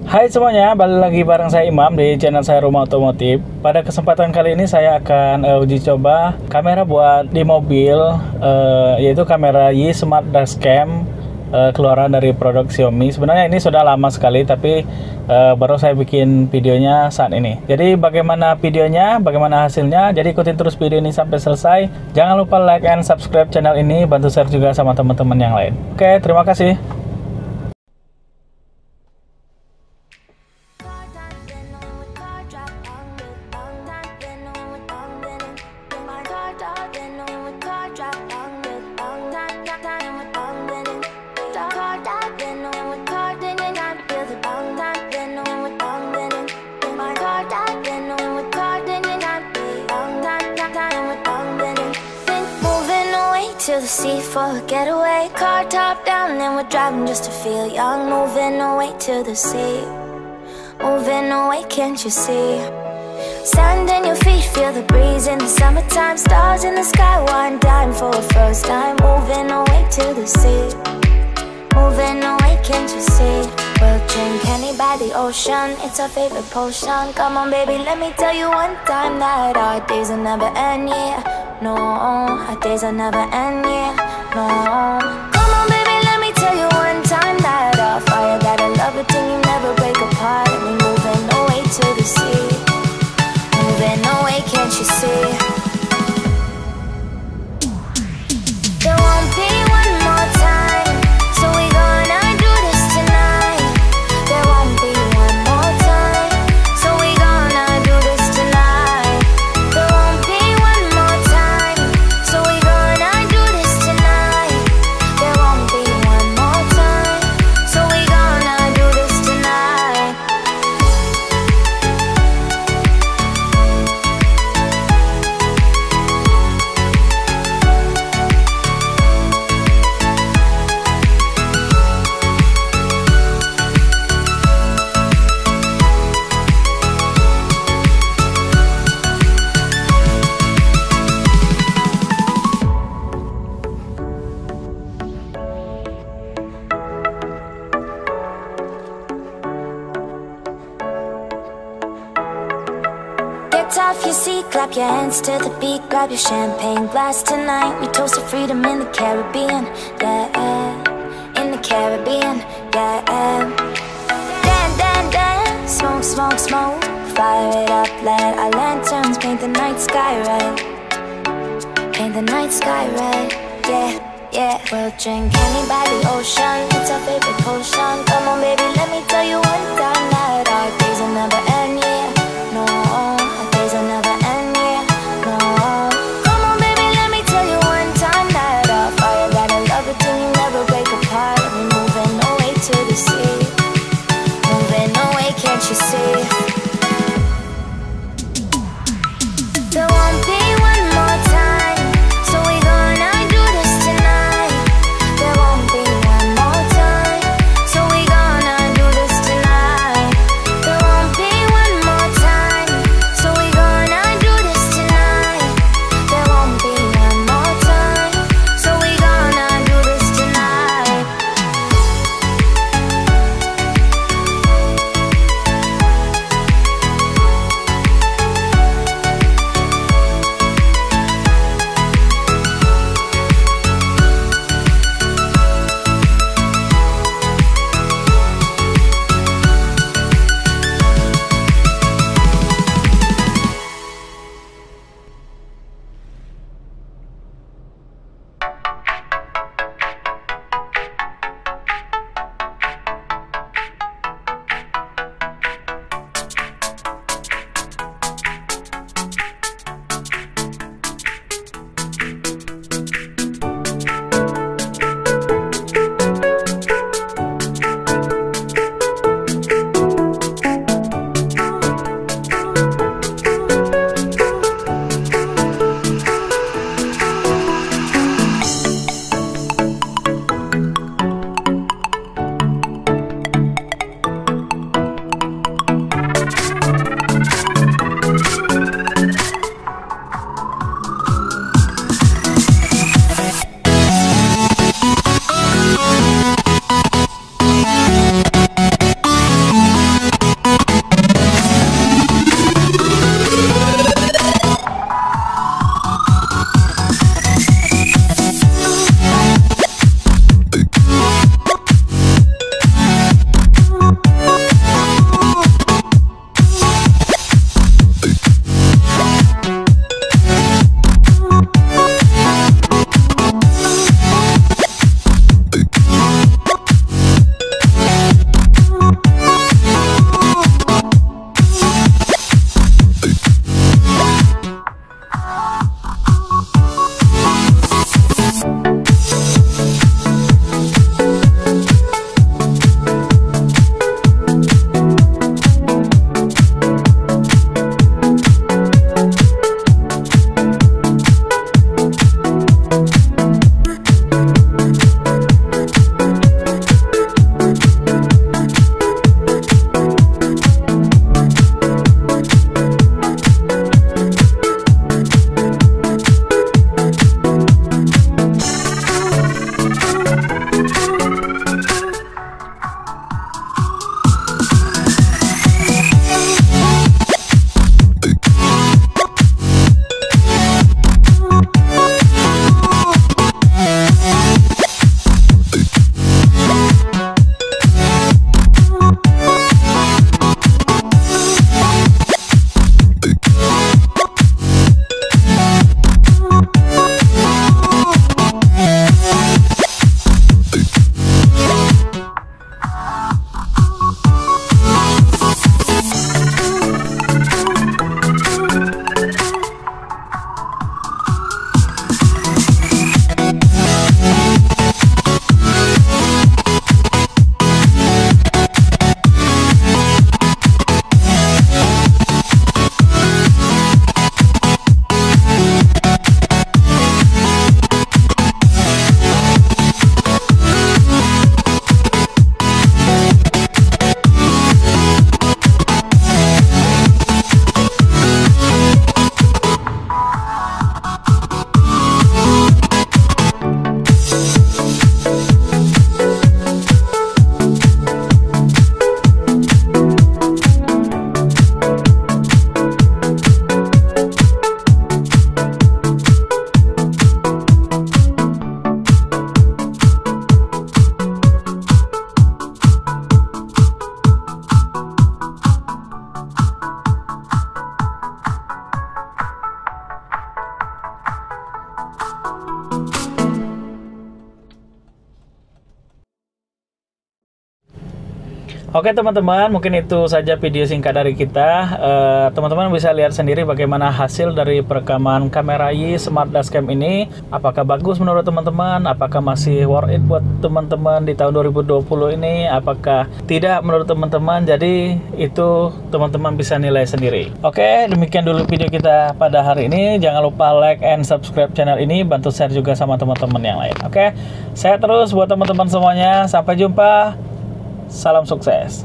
Hai semuanya, balik lagi bareng saya Imam di channel saya Rumah Otomotif. Pada kesempatan kali ini saya akan uji coba kamera buat di mobil, yaitu kamera Smart Dashcam keluaran dari produk Xiaomi. Sebenarnya ini sudah lama sekali, tapi baru saya bikin videonya saat ini. Jadi bagaimana videonya, bagaimana hasilnya, jadi ikutin terus video ini sampai selesai. Jangan lupa like and subscribe channel ini, bantu share juga sama teman-teman yang lain. Oke, terima kasih. To the sea for a getaway, car top down and we're driving just to feel young. Moving away to the sea, moving away, can't you see? Sand in your feet, feel the breeze in the summertime. Stars in the sky, one dime for a first time. Moving away to the sea, moving away, can't you see? We'll drink honey by the ocean, it's our favorite potion. Come on baby, let me tell you one time that our days will never end, yeah. No, our days will never end, yeah. No. Come on baby, let me tell you one time that our fire got a love it till you never break apart. And we moving away to the sea, moving away, can't you see? There won't be one more time, so we gonna do this tonight. There won't be one more time, so we gonna do this tonight. There won't be one more time, so we gonna do this tonight. There won't be one more time, so we gonna do this tonight. Get off your seat, clap your hands to the beat. Grab your champagne glass tonight. We toast to freedom in the Caribbean, yeah. In the Caribbean, yeah. Dan, dan, dan, smoke, smoke, smoke. Fire it up, let our lanterns paint the night sky red. Paint the night sky red, yeah, yeah. We'll drink honey by the ocean, it's our favorite potion. Come on baby, let me tell you one time that our days will never end, yeah. No, our days will never end, yeah. No. Come on baby, let me tell you one time that our fire got a love it till you never break apart. And we're moving away to the sea, moving away, can't you see? There won't be one more time, so we gonna do this tonight. There won't be one more time, so we gonna do this tonight. There won't be one more time, so we gonna do this tonight. There won't be one more time, so we gonna do this tonight. Oke teman-teman, mungkin itu saja video singkat dari kita. Teman-teman bisa lihat sendiri bagaimana hasil dari perekaman kamera Y Smart Dashcam ini. Apakah bagus menurut teman-teman? Apakah masih worth it buat teman-teman di tahun 2020 ini? Apakah tidak menurut teman-teman? Jadi itu teman-teman bisa nilai sendiri. Oke, demikian dulu video kita pada hari ini. Jangan lupa like and subscribe channel ini. Bantu share juga sama teman-teman yang lain. Oke, sehat terus buat teman-teman semuanya. Sampai jumpa. Salam sukses.